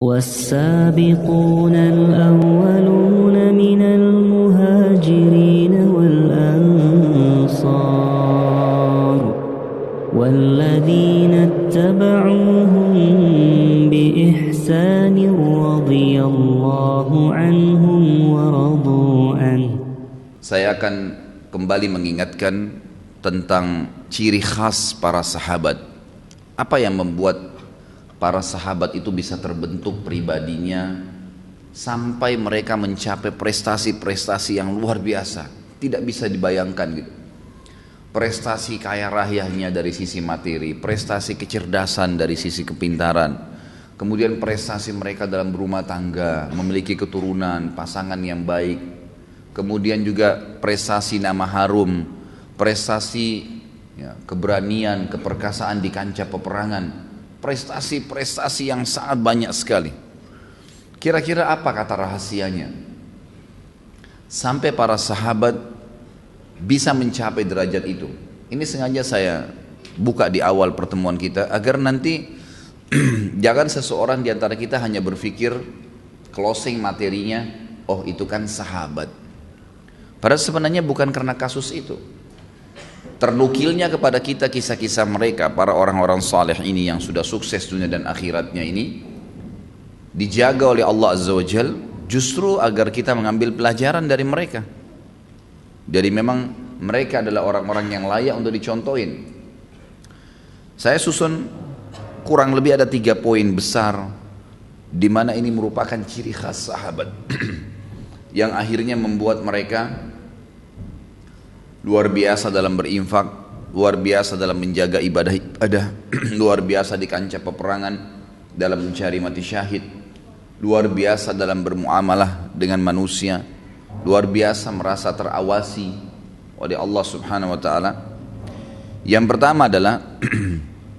والسابقون الأولون من المهاجرين والأنصار والذين اتبعوهم بإحسان رضي الله عنهم ورضوا عنه. Saya akan kembali mengingatkan tentang ciri khas para sahabat. Apa yang membuat para sahabat itu bisa terbentuk pribadinya sampai mereka mencapai prestasi-prestasi yang luar biasa, tidak bisa dibayangkan gitu. Prestasi kaya rayanya dari sisi materi, prestasi kecerdasan dari sisi kepintaran, kemudian prestasi mereka dalam berumah tangga, memiliki keturunan, pasangan yang baik, kemudian juga prestasi nama harum, prestasi keberanian, keperkasaan di kancah peperangan, prestasi-prestasi yang sangat banyak sekali. Kira-kira apa kata rahasianya sampai para sahabat bisa mencapai derajat itu? Ini sengaja saya buka di awal pertemuan kita agar nanti jangan seseorang di antara kita hanya berpikir closing materinya, oh itu kan sahabat. Padahal sebenarnya bukan karena kasus itu. Ternukilnya kepada kita kisah-kisah mereka, para orang-orang saleh ini yang sudah sukses dunia dan akhiratnya ini dijaga oleh Allah Azza wa Jal justru agar kita mengambil pelajaran dari mereka. Jadi memang mereka adalah orang-orang yang layak untuk dicontohin. Saya susun kurang lebih ada 3 poin besar di mana ini merupakan ciri khas sahabat yang akhirnya membuat mereka luar biasa dalam berinfak, luar biasa dalam menjaga ibadah-ibadah, luar biasa di kancah peperangan dalam mencari mati syahid, luar biasa dalam bermuamalah dengan manusia, luar biasa merasa terawasi oleh Allah Subhanahu wa taala. Yang pertama adalah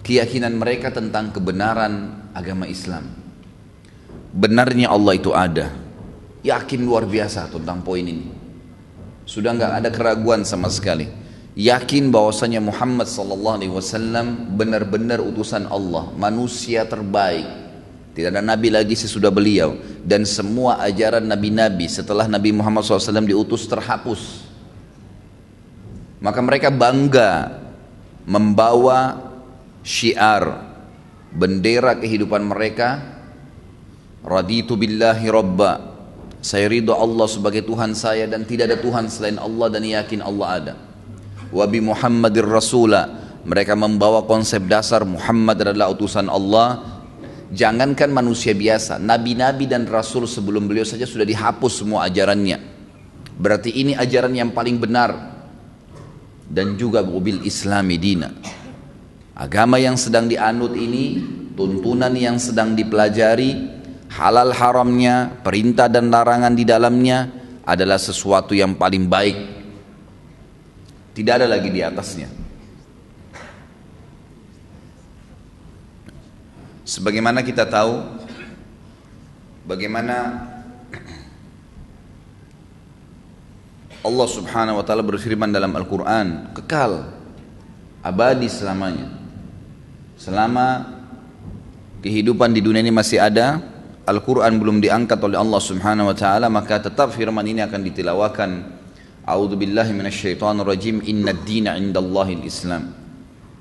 keyakinan mereka tentang kebenaran agama Islam. Benarnya Allah itu ada. Yakin luar biasa tentang poin ini. Sudah nggak ada keraguan sama sekali. Yakin bahwasanya Muhammad SAW benar-benar utusan Allah, manusia terbaik. Tidak ada nabi lagi sesudah beliau, dan semua ajaran nabi-nabi setelah Nabi Muhammad SAW diutus terhapus. Maka mereka bangga membawa syiar bendera kehidupan mereka, raditu billahi rabba, saya ridho Allah sebagai Tuhan saya dan tidak ada Tuhan selain Allah dan yakin Allah ada. Wa bi Muhammadir Rasula, mereka membawa konsep dasar Muhammad adalah utusan Allah. Jangankan manusia biasa, nabi-nabi dan rasul sebelum beliau saja sudah dihapus semua ajarannya. Berarti ini ajaran yang paling benar. Dan juga bil Islami dina, agama yang sedang dianut ini, tuntunan yang sedang dipelajari, halal haramnya, perintah dan larangan di dalamnya adalah sesuatu yang paling baik. Tidak ada lagi di atasnya. Sebagaimana kita tahu bagaimana Allah Subhanahu wa taala berfirman dalam Al-Qur'an, kekal abadi selamanya. Selama kehidupan di dunia ini masih ada, Al-Quran belum diangkat oleh Allah Subhanahu wa ta'ala, maka tetap firman ini akan ditilawakan. A'udzubillahi minasyaitonirrajim, innad dina indallahil Islam.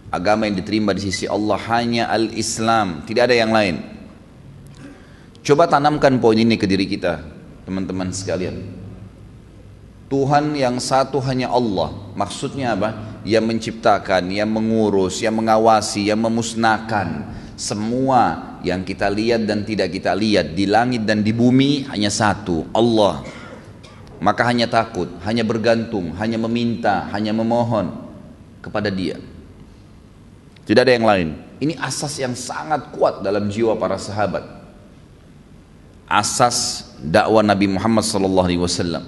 Agama yang diterima di sisi Allah hanya al-Islam, tidak ada yang lain. Coba tanamkan poin ini ke diri kita, teman-teman sekalian. Tuhan yang satu hanya Allah. Maksudnya apa? Yang menciptakan, yang mengurus, yang mengawasi, yang memusnahkan semua yang kita lihat dan tidak kita lihat di langit dan di bumi hanya satu, Allah. Maka hanya takut, hanya bergantung, hanya meminta, hanya memohon kepada Dia. Tidak ada yang lain. Ini asas yang sangat kuat dalam jiwa para sahabat. Asas dakwah Nabi Muhammad SAW.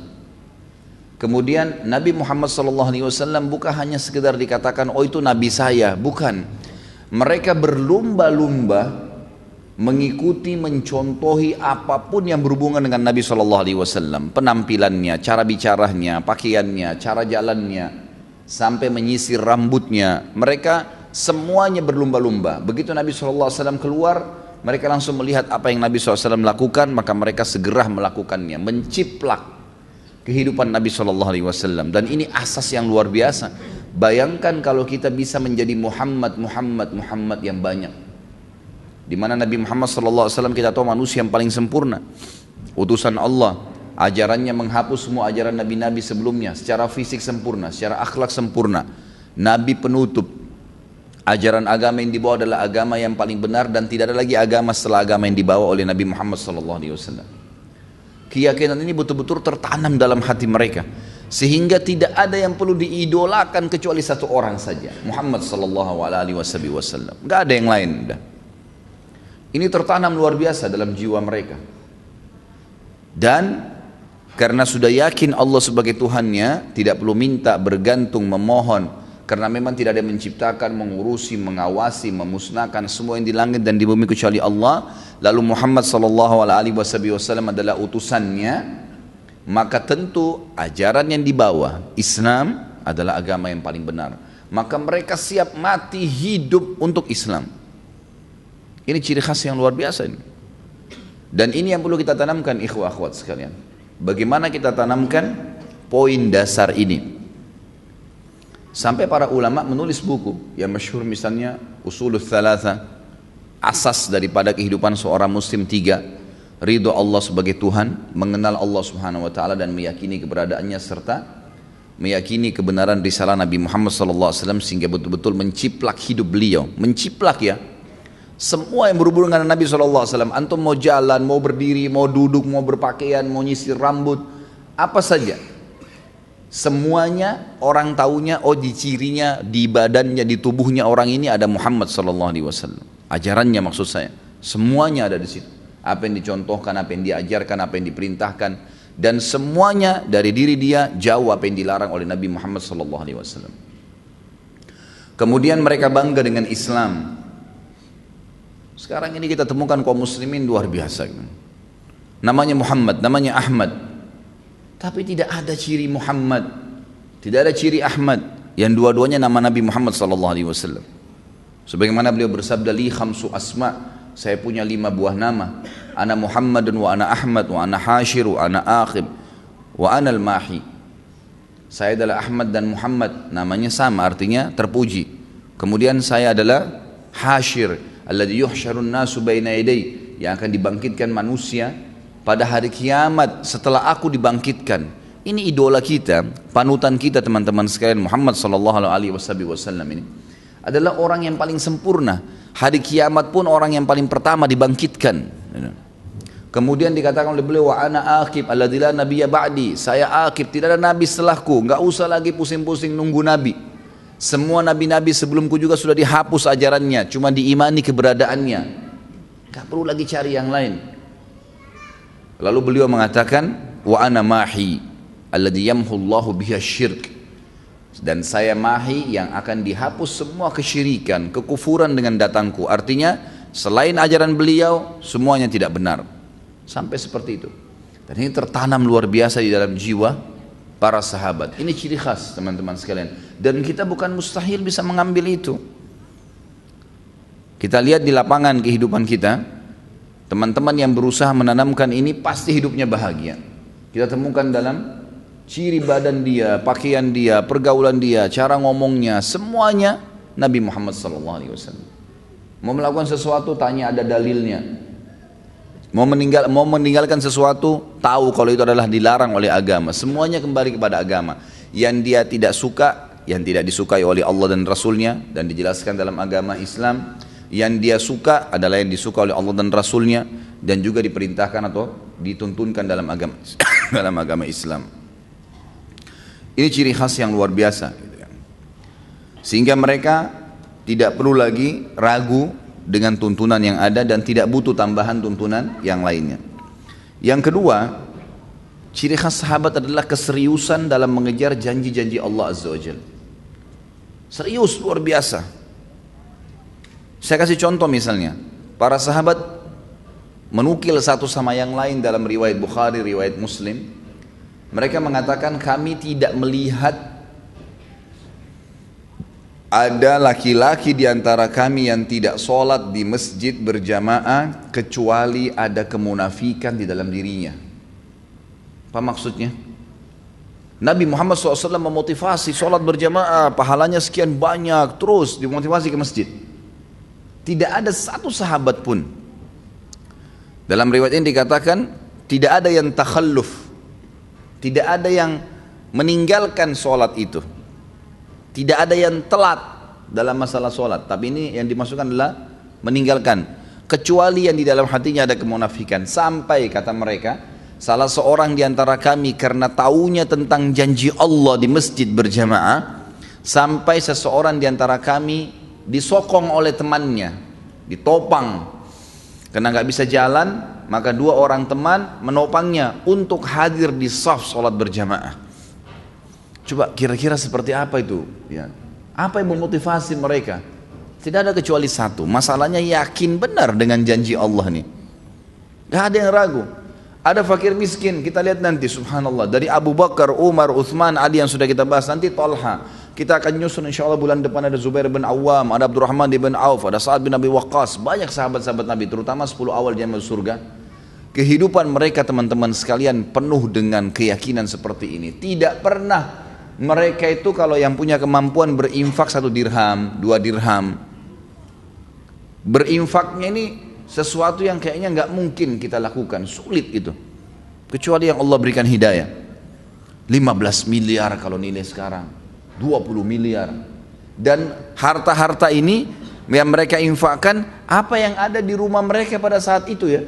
Kemudian Nabi Muhammad SAW bukan hanya sekedar dikatakan, oh itu Nabi saya, bukan. Mereka berlumba-lumba mengikuti, mencontohi apapun yang berhubungan dengan Nabi SAW. Penampilannya, cara bicaranya, pakaiannya, cara jalannya, sampai menyisir rambutnya. Mereka semuanya berlumba-lumba. Begitu Nabi SAW keluar, mereka langsung melihat apa yang Nabi SAW lakukan, maka mereka segera melakukannya, menciplak kehidupan Nabi SAW. Dan ini asas yang luar biasa. Bayangkan kalau kita bisa menjadi Muhammad yang banyak, di mana Nabi Muhammad SAW kita tahu manusia yang paling sempurna, utusan Allah, ajarannya menghapus semua ajaran nabi-nabi sebelumnya, secara fisik sempurna, secara akhlak sempurna, Nabi penutup. Ajaran agama yang dibawa adalah agama yang paling benar dan tidak ada lagi agama setelah agama yang dibawa oleh Nabi Muhammad SAW. Keyakinan ini betul-betul tertanam dalam hati mereka, sehingga tidak ada yang perlu diidolakan kecuali satu orang saja, Muhammad SAW. Gak ada yang lain. Ini tertanam luar biasa dalam jiwa mereka. Dan karena sudah yakin Allah sebagai Tuhannya, tidak perlu minta, bergantung, memohon, karena memang tidak ada yang menciptakan, mengurusi, mengawasi, memusnahkan semua yang di langit dan di bumi kecuali Allah. Lalu Muhammad SAW adalah utusannya, maka tentu ajaran yang dibawa, Islam adalah agama yang paling benar. Maka mereka siap mati hidup untuk Islam. Ini ciri khas yang luar biasa ini. Dan ini yang perlu kita tanamkan, ikhwah akhwat sekalian. Bagaimana kita tanamkan poin dasar ini? Sampai para ulama menulis buku yang masyhur, misalnya Usulul Thalatha, asas daripada kehidupan seorang muslim 3, ridho Allah sebagai Tuhan, mengenal Allah Subhanahu wa taala dan meyakini keberadaannya, serta meyakini kebenaran risalah Nabi Muhammad SAW, sehingga betul-betul menciplak hidup beliau. Menciplak ya, semua yang berhubungan dengan Nabi SAW. Antum mau jalan, mau berdiri, mau duduk, mau berpakaian, mau nyisir rambut, apa saja, semuanya orang taunya, oh di cirinya, di badannya, di tubuhnya orang ini ada Muhammad SAW. Ajarannya maksud saya, semuanya ada di situ. Apa yang dicontohkan, apa yang diajarkan, apa yang diperintahkan, dan semuanya dari diri dia jauh apa yang dilarang oleh Nabi Muhammad SAW. Kemudian mereka bangga dengan Islam. Sekarang ini kita temukan kaum muslimin luar biasa. Namanya Muhammad, namanya Ahmad, tapi tidak ada ciri Muhammad, tidak ada ciri Ahmad, yang dua-duanya nama Nabi Muhammad SAW. Sebagaimana beliau bersabda, li khamsu asma, saya punya 5 buah nama, ana Muhammadun wa ana Ahmad wa ana Hashir wa ana Akhib wa ana al-Mahi. Saya adalah Ahmad dan Muhammad, namanya sama, artinya terpuji. Kemudian saya adalah Hashir, alladhi yuhsyarun nasu baina yaday, yang akan dibangkitkan manusia pada hari kiamat setelah aku dibangkitkan. Ini idola kita, panutan kita teman-teman sekalian. Muhammad SAW ini adalah orang yang paling sempurna. Hari kiamat pun orang yang paling pertama dibangkitkan. Kemudian dikatakan oleh beliau, wa ana aqib alladzi la nabiyya ba'di, saya aqib, tidak ada nabi setelahku, enggak usah lagi pusing-pusing nunggu nabi. Semua nabi-nabi sebelumku juga sudah dihapus ajarannya, cuma diimani keberadaannya, enggak perlu lagi cari yang lain. Lalu beliau mengatakan, wa ana mahi alladzi yamhullahu biha syirk, dan saya mahi yang akan dihapus semua kesyirikan, kekufuran dengan datangku. Artinya selain ajaran beliau semuanya tidak benar. Sampai seperti itu. Dan ini tertanam luar biasa di dalam jiwa para sahabat. Ini ciri khas teman-teman sekalian. Dan kita bukan mustahil bisa mengambil itu. Kita lihat di lapangan kehidupan kita, teman-teman yang berusaha menanamkan ini pasti hidupnya bahagia. Kita temukan dalam ciri badan dia, pakaian dia, pergaulan dia, cara ngomongnya, semuanya Nabi Muhammad SAW. Mau melakukan sesuatu, tanya ada dalilnya. Mau meninggalkan sesuatu, tahu kalau itu adalah dilarang oleh agama. Semuanya kembali kepada agama. Yang dia tidak suka, yang tidak disukai oleh Allah dan Rasulnya, dan dijelaskan dalam agama Islam. Yang dia suka adalah yang disuka oleh Allah dan Rasulnya, dan juga diperintahkan atau dituntunkan dalam agama dalam agama Islam. Ini ciri khas yang luar biasa, sehingga mereka tidak perlu lagi ragu dengan tuntunan yang ada dan tidak butuh tambahan tuntunan yang lainnya. Yang kedua, ciri khas sahabat adalah keseriusan dalam mengejar janji-janji Allah Azza wa Jalla. Serius luar biasa. Saya kasih contoh, misalnya para sahabat menukil satu sama yang lain dalam riwayat Bukhari, riwayat Muslim. Mereka mengatakan, kami tidak melihat ada laki-laki di antara kami yang tidak sholat di masjid berjamaah kecuali ada kemunafikan di dalam dirinya. Apa maksudnya? Nabi Muhammad SAW memotivasi sholat berjamaah, pahalanya sekian banyak, terus dimotivasi ke masjid. Tidak ada satu sahabat pun. Dalam riwayat ini dikatakan tidak ada yang takhalluf, tidak ada yang meninggalkan sholat itu. Tidak ada yang telat dalam masalah sholat. Tapi ini yang dimasukkan adalah meninggalkan. Kecuali yang di dalam hatinya ada kemunafikan. Sampai kata mereka, salah seorang di antara kami karena taunya tentang janji Allah di masjid berjamaah, sampai seseorang di antara kami disokong oleh temannya, ditopang. Karena nggak bisa jalan, maka dua orang teman menopangnya untuk hadir di shaf sholat berjamaah. Coba kira-kira seperti apa itu? Ya. Apa yang memotivasi mereka? Tidak ada kecuali satu. Masalahnya yakin benar dengan janji Allah nih. Gak ada yang ragu. Ada fakir miskin, kita lihat nanti subhanallah. Dari Abu Bakar, Umar, Uthman, Ali yang sudah kita bahas. Nanti Talha. Kita akan nyusun insya Allah bulan depan ada Zubair bin Awam, ada Abdurrahman bin Auf, ada Sa'ad bin Abi Waqqas. Banyak sahabat-sahabat Nabi, terutama 10 awal dia masuk surga. Kehidupan mereka teman-teman sekalian penuh dengan keyakinan seperti ini. Tidak pernah mereka itu kalau yang punya kemampuan berinfak 1 dirham, 2 dirham. Berinfaknya ini sesuatu yang kayaknya nggak mungkin kita lakukan, sulit itu. Kecuali yang Allah berikan hidayah. 15 miliar kalau nilai sekarang, 20 miliar. Dan harta-harta ini yang mereka infakkan, apa yang ada di rumah mereka pada saat itu ya.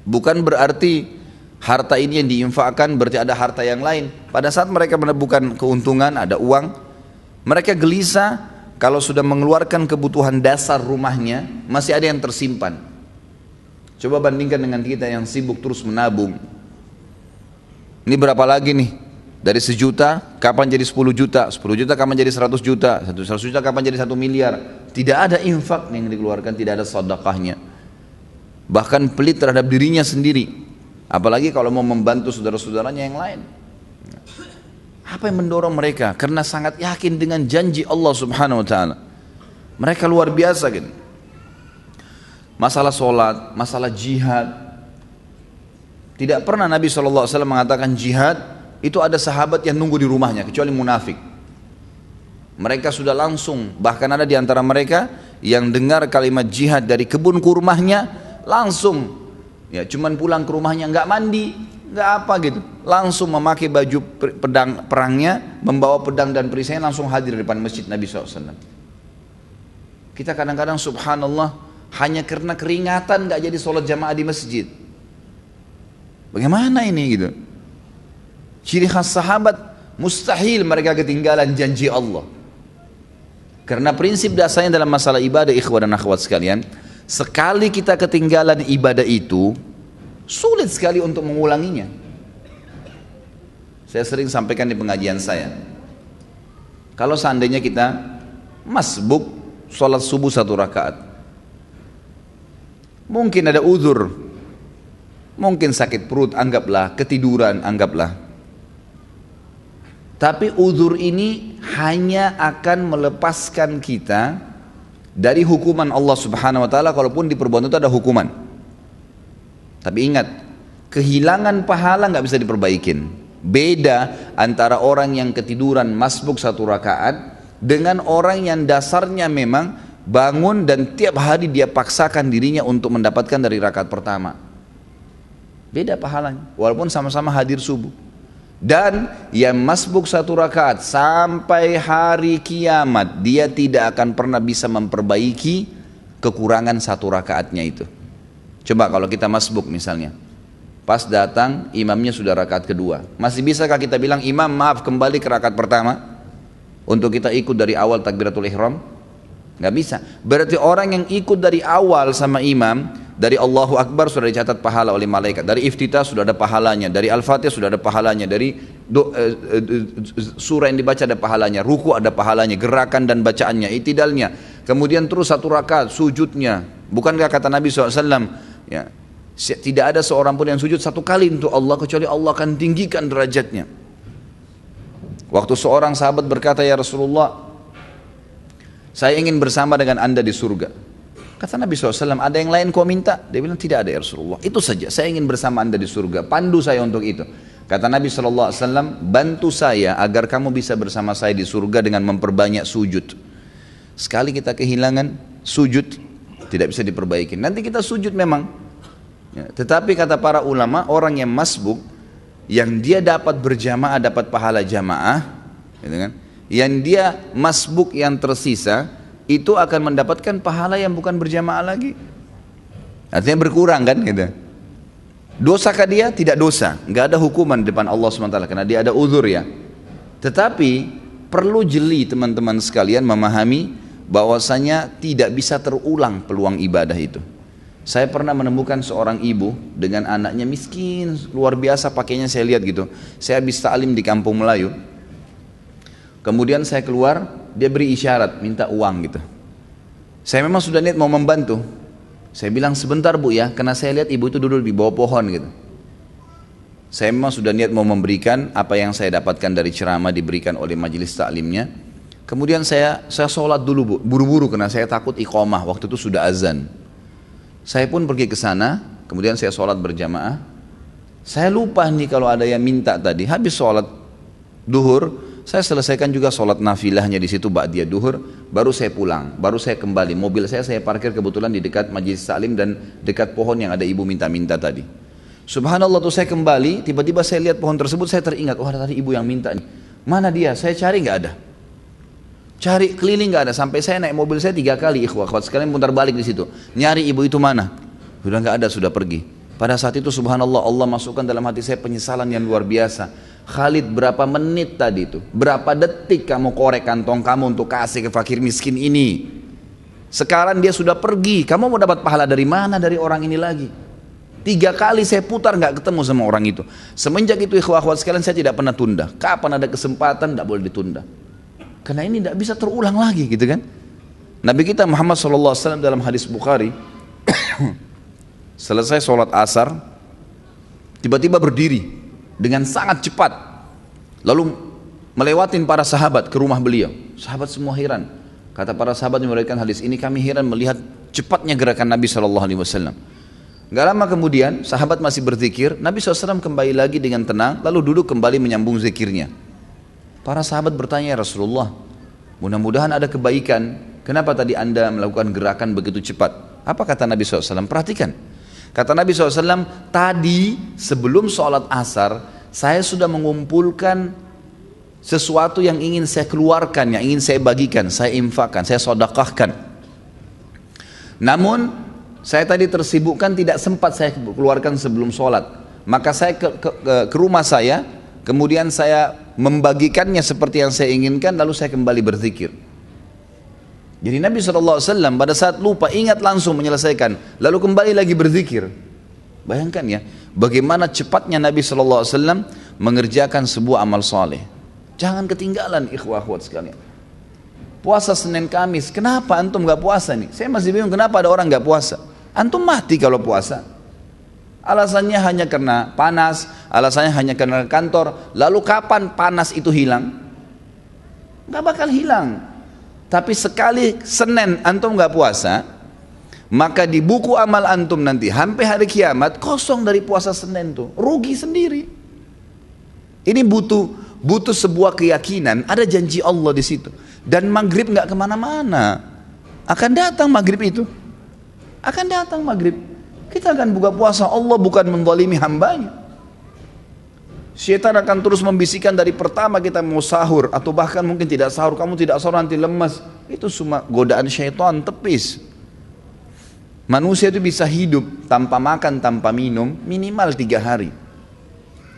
Bukan berarti harta ini yang diinfakkan berarti ada harta yang lain. Pada saat mereka menemukan keuntungan, ada uang, mereka gelisah kalau sudah mengeluarkan kebutuhan dasar rumahnya, masih ada yang tersimpan. Coba bandingkan dengan kita yang sibuk terus menabung. Ini berapa lagi nih? Dari 1 juta, kapan jadi 10 juta? 10 juta kapan jadi 100 juta? 100 juta kapan jadi 1 miliar? Tidak ada infak yang dikeluarkan, tidak ada sedekahnya. Bahkan pelit terhadap dirinya sendiri. Apalagi kalau mau membantu saudara-saudaranya yang lain. Apa yang mendorong mereka? Karena sangat yakin dengan janji Allah Subhanahu wa taala. Mereka luar biasa gitu. Masalah sholat, masalah jihad. Tidak pernah Nabi SAW mengatakan jihad itu ada sahabat yang nunggu di rumahnya kecuali munafik. Mereka sudah langsung, bahkan ada di antara mereka yang dengar kalimat jihad dari kebun kurmahnya langsung. Ya, cuman pulang ke rumahnya nggak mandi, nggak apa gitu, langsung memakai baju pedang perangnya, membawa pedang dan perisainya langsung hadir di depan masjid Nabi SAW. Kita kadang-kadang subhanallah hanya karena keringatan nggak jadi sholat jamaah di masjid. Bagaimana ini gitu? Ciri khas sahabat mustahil mereka ketinggalan janji Allah. Karena prinsip dasarnya dalam masalah ibadah ikhwah dan akhwat sekalian, sekali kita ketinggalan ibadah itu, sulit sekali untuk mengulanginya. Saya sering sampaikan di pengajian saya, kalau seandainya kita masbuk sholat subuh 1 rakaat, mungkin ada uzur, mungkin sakit perut, anggaplah, ketiduran, anggaplah. Tapi uzur ini hanya akan melepaskan kita dari hukuman Allah Subhanahu wa taala, kalaupun di perbuatan itu ada hukuman. Tapi ingat, kehilangan pahala nggak bisa diperbaikin. Beda antara orang yang ketiduran masbuk 1 rakaat dengan orang yang dasarnya memang bangun dan tiap hari dia paksakan dirinya untuk mendapatkan dari rakaat pertama. Beda pahalanya, walaupun sama-sama hadir subuh. Dan yang masbuk 1 rakaat sampai hari kiamat, dia tidak akan pernah bisa memperbaiki kekurangan 1 rakaatnya itu. Coba kalau kita masbuk misalnya, pas datang imamnya sudah rakaat kedua, masih bisakah kita bilang imam maaf kembali ke rakaat pertama untuk kita ikut dari awal takbiratul ihram? Nggak bisa. Berarti orang yang ikut dari awal sama imam, dari Allahu Akbar sudah dicatat pahala oleh malaikat, dari iftitah sudah ada pahalanya, dari Al-Fatihah sudah ada pahalanya, dari surah yang dibaca ada pahalanya, ruku ada pahalanya, gerakan dan bacaannya, itidalnya, kemudian terus 1 rakaat sujudnya. Bukankah kata Nabi SAW, ya, tidak ada seorang pun yang sujud 1 kali untuk Allah kecuali Allah akan tinggikan derajatnya. Waktu seorang sahabat berkata, ya Rasulullah, Saya ingin bersama dengan anda di surga. Kata Nabi SAW, ada yang lain kau minta? Dia bilang, tidak ada ya Rasulullah. Itu saja, saya ingin bersama anda di surga. Pandu saya untuk itu. Kata Nabi SAW, bantu saya agar kamu bisa bersama saya di surga dengan memperbanyak sujud. Sekali kita kehilangan sujud, tidak bisa diperbaiki. Nanti kita sujud memang. Ya, tetapi kata para ulama, orang yang masbuk, yang dia dapat berjamaah, dapat pahala jamaah, gitu kan? Yang dia masbuk yang tersisa, itu akan mendapatkan pahala yang bukan berjamaah lagi. Artinya berkurang kan gitu. Dosakah dia? Tidak dosa. Nggak ada hukuman di depan Allah SWT karena dia ada uzur ya. Tetapi perlu jeli teman-teman sekalian memahami bahwasanya tidak bisa terulang peluang ibadah itu. Saya pernah menemukan seorang ibu dengan anaknya miskin, luar biasa pakainya saya lihat gitu. Saya habis ta'lim di kampung Melayu. Kemudian saya keluar, dia beri isyarat, minta uang gitu. Saya memang sudah niat mau membantu. Saya bilang sebentar bu ya, karena saya lihat ibu itu duduk di bawah pohon gitu. Saya memang sudah niat mau memberikan apa yang saya dapatkan dari ceramah diberikan oleh majelis ta'limnya. Kemudian saya sholat dulu bu, buru-buru karena saya takut iqamah, waktu itu sudah azan. Saya pun pergi ke sana, kemudian saya sholat berjamaah. Saya lupa nih kalau ada yang minta tadi. Habis sholat duhur, saya selesaikan juga sholat nafilahnya di situ ba'diyah duhur. Baru saya pulang, baru saya kembali. Mobil saya parkir kebetulan di dekat majelis taklim dan dekat pohon yang ada ibu minta-minta tadi. Subhanallah tuh saya kembali, tiba-tiba saya lihat pohon tersebut, saya teringat, oh ada tadi ibu yang minta nih. Mana dia? Saya cari nggak ada. Cari keliling nggak ada, sampai saya naik mobil saya 3 kali ikhwah sekalian putar balik di situ, nyari ibu itu mana, sudah nggak ada, sudah pergi. Pada saat itu subhanallah Allah masukkan dalam hati saya penyesalan yang luar biasa. Khalid, berapa menit tadi itu, berapa detik kamu korek kantong kamu untuk kasih ke fakir miskin ini, sekarang dia sudah pergi, kamu mau dapat pahala dari mana dari orang ini lagi? 3 kali saya putar nggak ketemu sama orang itu. Semenjak itu ikhwah sekalian saya tidak pernah tunda, kapan ada kesempatan tidak boleh ditunda. Karena ini tidak bisa terulang lagi gitu kan. Nabi kita Muhammad SAW dalam hadis Bukhari selesai sholat asar tiba-tiba berdiri dengan sangat cepat lalu melewatin para sahabat ke rumah beliau. Sahabat semua heran. Kata para sahabat yang meriwayatkan hadis ini, kami heran melihat cepatnya gerakan Nabi SAW. Gak lama kemudian sahabat masih berzikir, Nabi SAW kembali lagi dengan tenang lalu duduk kembali menyambung zikirnya. Para sahabat bertanya, ya Rasulullah, mudah-mudahan ada kebaikan. Kenapa tadi anda melakukan gerakan begitu cepat? Apa kata Nabi SAW? Perhatikan. Kata Nabi SAW, tadi sebelum sholat asar, saya sudah mengumpulkan sesuatu yang ingin saya keluarkan, yang ingin saya bagikan, saya infakkan, saya sedekahkan. Namun, saya tadi tersibukkan, tidak sempat saya keluarkan sebelum sholat. Maka saya ke rumah saya, kemudian saya membagikannya seperti yang saya inginkan, lalu saya kembali berzikir. Jadi Nabi SAW pada saat lupa ingat langsung menyelesaikan, lalu kembali lagi berzikir. Bayangkan ya, bagaimana cepatnya Nabi SAW mengerjakan sebuah amal soleh. Jangan ketinggalan ikhwah-ikhwat sekalian. Puasa Senin Kamis, kenapa antum gak puasa nih? Saya masih bingung kenapa ada orang gak puasa. Antum mati kalau puasa. Alasannya hanya karena panas, alasannya hanya karena kantor. Lalu kapan panas itu hilang? Gak bakal hilang. Tapi sekali Senin antum gak puasa, maka di buku amal antum nanti sampai hari kiamat kosong dari puasa Senin tuh. Rugi sendiri. Ini butuh sebuah keyakinan, ada janji Allah di situ. Dan maghrib gak kemana-mana. Akan datang maghrib itu. Akan datang maghrib. Kita akan buka puasa, Allah bukan menzalimi hambanya. Syaitan akan terus membisikkan dari pertama kita mau sahur, atau bahkan mungkin tidak sahur, kamu tidak sahur nanti lemas. Itu semua godaan syaitan, tepis. Manusia itu bisa hidup tanpa makan, tanpa minum, minimal 3 hari.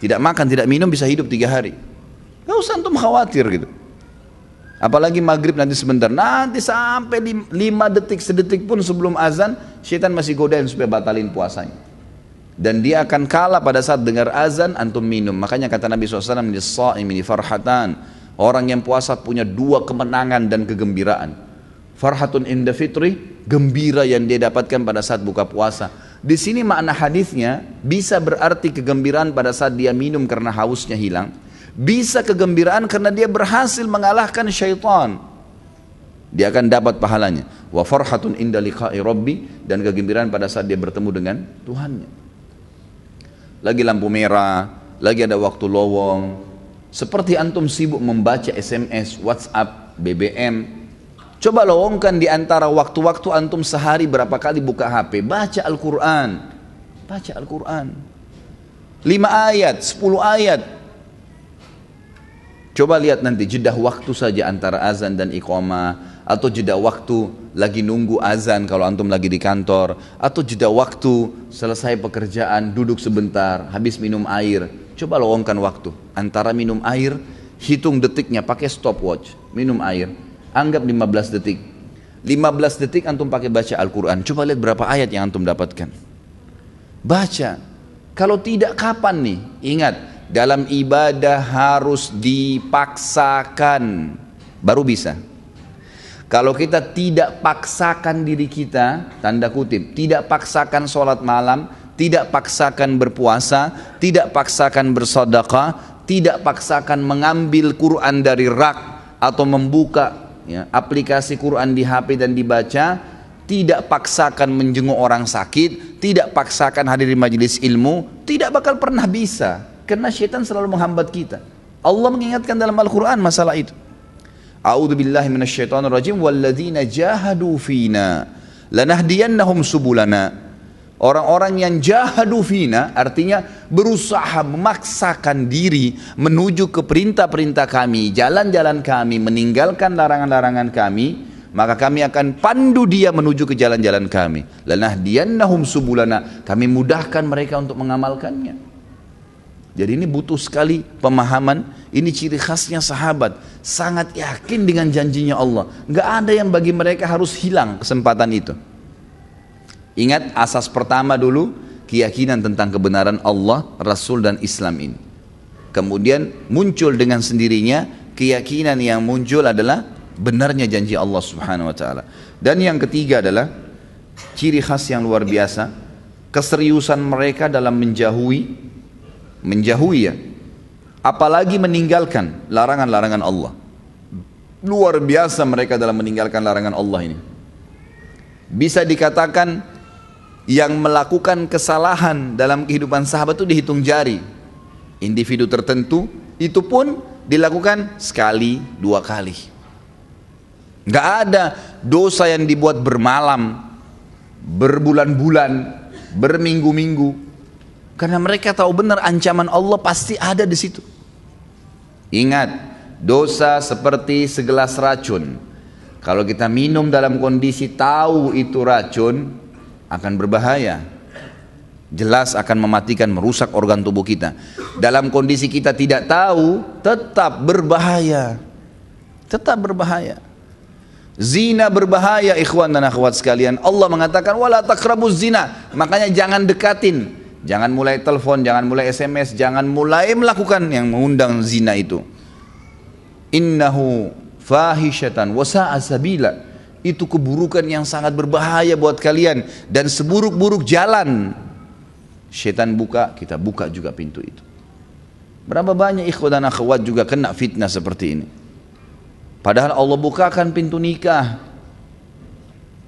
Tidak makan, tidak minum bisa hidup 3 hari. Gak usah antum khawatir gitu. Apalagi maghrib nanti sebentar, nanti sampai 5 detik, sedetik pun sebelum azan, syaitan masih godain supaya batalin puasanya. Dan dia akan kalah pada saat dengar azan, antum minum. Makanya kata Nabi SAW, lis-shaimi farhatan. Orang yang puasa punya 2 kemenangan dan kegembiraan. Farhatun inda fitri, gembira yang dia dapatkan pada saat buka puasa. Di sini makna hadisnya bisa berarti kegembiraan pada saat dia minum karena hausnya hilang. Bisa kegembiraan karena dia berhasil mengalahkan syaitan. Dia akan dapat pahalanya. Wa farhatun inda liqa'i rabbi, dan kegembiraan pada saat dia bertemu dengan Tuhannya. Lagi lampu merah, lagi ada waktu lowong. Seperti antum sibuk membaca SMS, WhatsApp, BBM. Coba lowongkan di antara waktu-waktu antum sehari berapa kali buka HP, baca Al-Quran. Baca Al-Quran. 5 ayat, 10 ayat. Coba lihat nanti jeda waktu saja antara azan dan iqamah, atau jeda waktu lagi nunggu azan kalau antum lagi di kantor, atau jeda waktu selesai pekerjaan duduk sebentar habis minum air. Coba lowongkan waktu antara minum air, hitung detiknya pakai stopwatch. Minum air, anggap 15 detik. 15 detik antum pakai baca Al-Quran. Coba lihat berapa ayat yang antum dapatkan. Baca. Kalau tidak, kapan nih? Ingat, dalam ibadah harus dipaksakan baru bisa. Kalau kita tidak paksakan diri kita, tanda kutip, tidak paksakan sholat malam, tidak paksakan berpuasa, tidak paksakan bersedekah, tidak paksakan mengambil Quran dari rak atau membuka aplikasi Quran di HP dan dibaca, tidak paksakan menjenguk orang sakit, tidak paksakan hadir di majelis ilmu, tidak bakal pernah bisa. Karena syaitan selalu menghambat kita. Allah mengingatkan dalam Al-Quran masalah itu. A'udzu billahi minasyaitonir rajim, walladzina jahadu fina lanahdiyannahum subulana. Orang-orang yang jahadu fina artinya berusaha memaksakan diri menuju ke perintah-perintah kami, jalan-jalan kami, meninggalkan larangan-larangan kami, maka kami akan pandu dia menuju ke jalan-jalan kami. Lanahdiyannahum subulana, kami mudahkan mereka untuk mengamalkannya. Jadi ini butuh sekali pemahaman. Ini ciri khasnya sahabat, sangat yakin dengan janjinya Allah. Gak ada yang bagi mereka harus hilang kesempatan itu. Ingat asas pertama dulu, keyakinan tentang kebenaran Allah, Rasul dan Islam ini. Kemudian muncul dengan sendirinya keyakinan yang muncul adalah benarnya janji Allah Subhanahu wa taala. Dan yang ketiga adalah ciri khas yang luar biasa, keseriusan mereka dalam menjauhi ya, apalagi meninggalkan larangan-larangan Allah. Luar biasa mereka dalam meninggalkan larangan Allah ini. Bisa dikatakan yang melakukan kesalahan dalam kehidupan sahabat itu dihitung jari. Individu tertentu itu pun dilakukan sekali, 2 kali. Gak ada dosa yang dibuat bermalam, berbulan-bulan, berminggu-minggu. Karena mereka tahu benar ancaman Allah pasti ada di situ. Ingat, dosa seperti segelas racun. Kalau kita minum dalam kondisi tahu itu racun, akan berbahaya. Jelas akan mematikan, merusak organ tubuh kita. Dalam kondisi kita tidak tahu, tetap berbahaya. Tetap berbahaya. Zina berbahaya, ikhwan dan akhwat sekalian. Allah mengatakan wala taqrabuz zina. Makanya jangan dekatin. Jangan mulai telepon, jangan mulai SMS, jangan mulai melakukan yang mengundang zina itu. Innahu fahishatan wa sa'a sabila. Itu keburukan yang sangat berbahaya buat kalian dan seburuk-buruk jalan. Syaitan buka, kita buka juga pintu itu. Berapa banyak ikhwan dan akhwat juga kena fitnah seperti ini. Padahal Allah bukakan pintu nikah.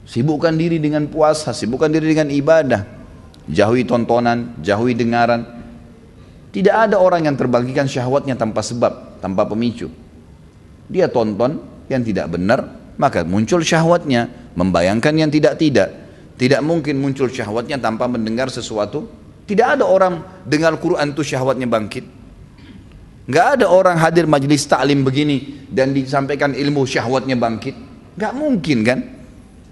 Sibukkan diri dengan puasa, sibukkan diri dengan ibadah. Jauhi tontonan, jauhi dengaran. Tidak ada orang yang terbagikan syahwatnya tanpa sebab, tanpa pemicu. Dia tonton yang tidak benar, maka muncul syahwatnya. Membayangkan yang tidak-tidak. Tidak mungkin muncul syahwatnya tanpa mendengar sesuatu. Tidak ada orang dengar Quran itu syahwatnya bangkit. Gak ada orang hadir majelis taklim begini dan disampaikan ilmu syahwatnya bangkit. Gak mungkin kan?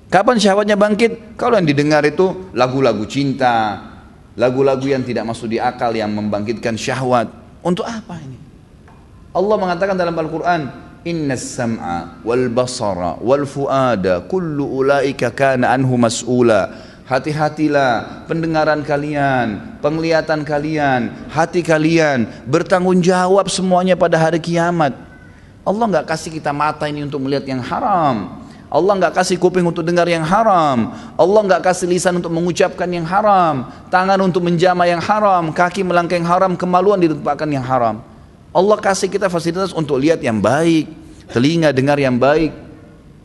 Kapan syahwatnya bangkit? Kalau yang didengar itu lagu-lagu cinta, lagu-lagu yang tidak masuk di akal yang membangkitkan syahwat. Untuk apa ini? Allah mengatakan dalam Al-Quran, Innas sam'a wal basara wal fuada kullu ulaika kana anhu mas'ula. Hati-hatilah pendengaran kalian, penglihatan kalian, hati kalian bertanggung jawab semuanya pada hari kiamat. Allah nggak kasih kita mata ini untuk melihat yang haram. Allah nggak kasih kuping untuk dengar yang haram. Allah nggak kasih lisan untuk mengucapkan yang haram, tangan untuk menjama yang haram, kaki melangkah yang haram, kemaluan ditempatkan yang haram. Allah kasih kita fasilitas untuk lihat yang baik, telinga dengar yang baik.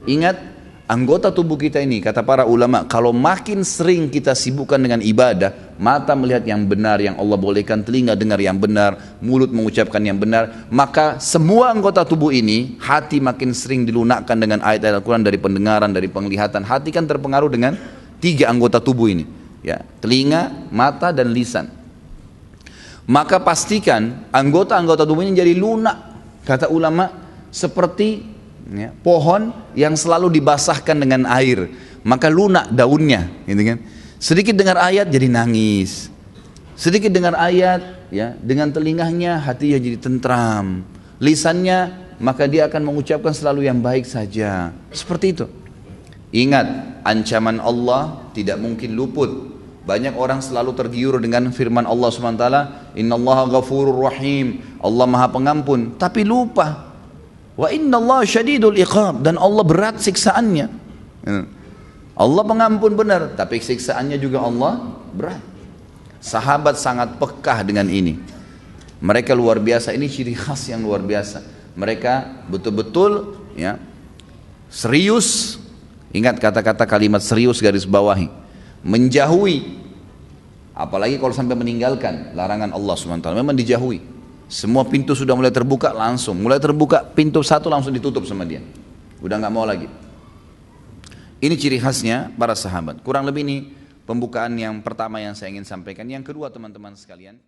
Ingat, anggota tubuh kita ini, kata para ulama, kalau makin sering kita sibukkan dengan ibadah, mata melihat yang benar, yang Allah bolehkan, telinga dengar yang benar, mulut mengucapkan yang benar, maka semua anggota tubuh ini, hati makin sering dilunakkan dengan ayat-ayat Al-Quran, dari pendengaran, dari penglihatan. Hati kan terpengaruh dengan 3 anggota tubuh ini, ya, telinga, mata, dan lisan. Maka pastikan anggota-anggota tubuh ini jadi lunak, kata ulama, seperti ya, pohon yang selalu dibasahkan dengan air, maka lunak daunnya, gitu kan. Sedikit dengar ayat jadi nangis, sedikit dengar ayat, ya, dengan telinganya hatinya jadi tentram, lisannya maka dia akan mengucapkan selalu yang baik saja, seperti itu. Ingat, ancaman Allah tidak mungkin luput. Banyak orang selalu tergiur dengan firman Allah SWT, Innallaha ghafurur rahim, Allah maha pengampun, tapi lupa wa innallaha syadidul iqab, dan Allah berat siksaannya. Allah pengampun benar, tapi siksaannya juga Allah berat. Sahabat sangat pekah dengan ini. Mereka luar biasa, ini ciri khas yang luar biasa. Mereka betul-betul ya serius. Ingat kata-kata kalimat serius, garis bawahi. Menjauhi, apalagi kalau sampai meninggalkan larangan Allah SWT, memang dijauhi. Semua pintu sudah mulai terbuka, langsung mulai terbuka pintu satu langsung ditutup sama dia, udah nggak mau lagi. Ini ciri khasnya para sahabat. Kurang lebih ini pembukaan yang pertama yang saya ingin sampaikan. Yang kedua, teman-teman sekalian,